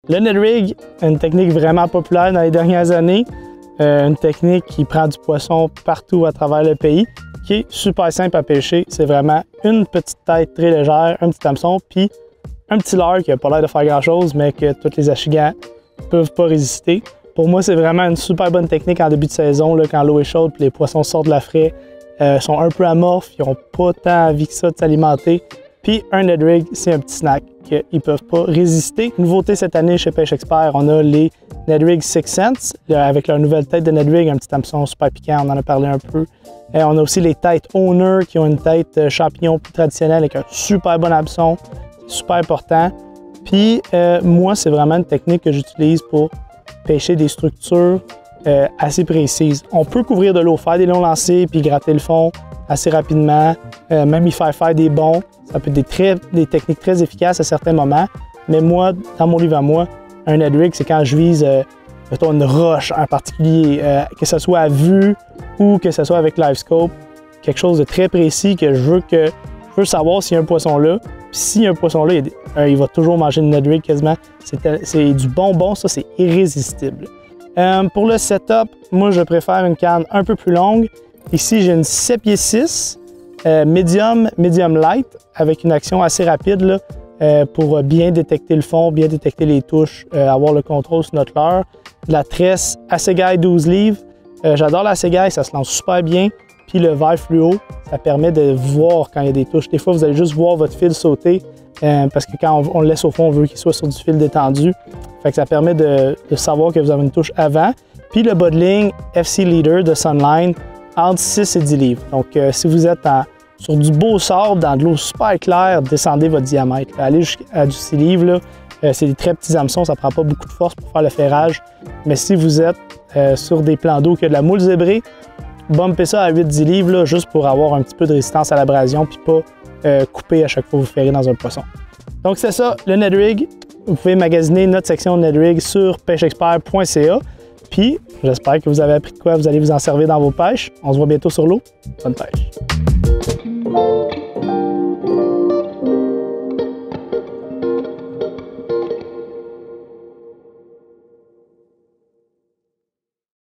Le Ned Rig, une technique vraiment populaire dans les dernières années. Une technique qui prend du poisson partout à travers le pays, qui est super simple à pêcher. C'est vraiment une petite tête très légère, un petit hameçon, puis un petit leurre qui n'a pas l'air de faire grand-chose, mais que tous les achigans ne peuvent pas résister. Pour moi, c'est vraiment une super bonne technique en début de saison, là, quand l'eau est chaude et les poissons sortent de la fraie, sont un peu amorphes, ils n'ont pas tant envie que ça de s'alimenter. Puis un Ned Rig, c'est un petit snack qu'ils ne peuvent pas résister. Nouveauté cette année chez Pêche Expert, on a les Ned Rig Six Sense, avec leur nouvelle tête de Ned Rig, un petit hameçon super piquant, on en a parlé un peu. Et on a aussi les têtes Owner qui ont une tête champignon plus traditionnelle avec un super bon hameçon, super important. Puis moi, c'est vraiment une technique que j'utilise pour pêcher des structures assez précises. On peut couvrir de l'eau, faire des longs lancers puis gratter le fond assez rapidement, même y faire des bonds. Ça peut être des techniques très efficaces à certains moments. Mais moi, dans mon livre à moi, un Ned Rig, c'est quand je vise mettons une roche en particulier, que ce soit à vue ou que ce soit avec LiveScope, quelque chose de très précis que je veux savoir s'il y a un poisson là. Puis s'il y a un poisson là, il va toujours manger une Ned Rig quasiment. C'est du bonbon, ça c'est irrésistible. Pour le setup, moi je préfère une canne un peu plus longue. Ici j'ai une 7 pieds 6, medium light, avec une action assez rapide là, pour bien détecter le fond, bien détecter les touches, avoir le contrôle sur notre leurre. De la tresse Assegai 12 livres. J'adore la Assegai, ça se lance super bien. Puis le verre fluo, ça permet de voir quand il y a des touches. Des fois, vous allez juste voir votre fil sauter parce que quand on le laisse au fond, on veut qu'il soit sur du fil détendu. Fait que ça permet de savoir que vous avez une touche avant. Puis le bas de ligne FC Leader de Sunline, entre 6 et 10 livres. Donc, si vous êtes sur du beau sable, dans de l'eau super claire, descendez votre diamètre. Allez jusqu'à du 6 livres, là. C'est des très petits hameçons, ça ne prend pas beaucoup de force pour faire le ferrage. Mais si vous êtes sur des plans d'eau qui a de la moule zébrée, bumpez ça à 8-10 livres, là, juste pour avoir un petit peu de résistance à l'abrasion puis pas couper à chaque fois que vous ferrez dans un poisson. Donc c'est ça, le Ned Rig. Vous pouvez magasiner notre section Ned Rig sur pêcheexpert.ca. Puis j'espère que vous avez appris de quoi vous allez vous en servir dans vos pêches. On se voit bientôt sur l'eau. Bonne pêche!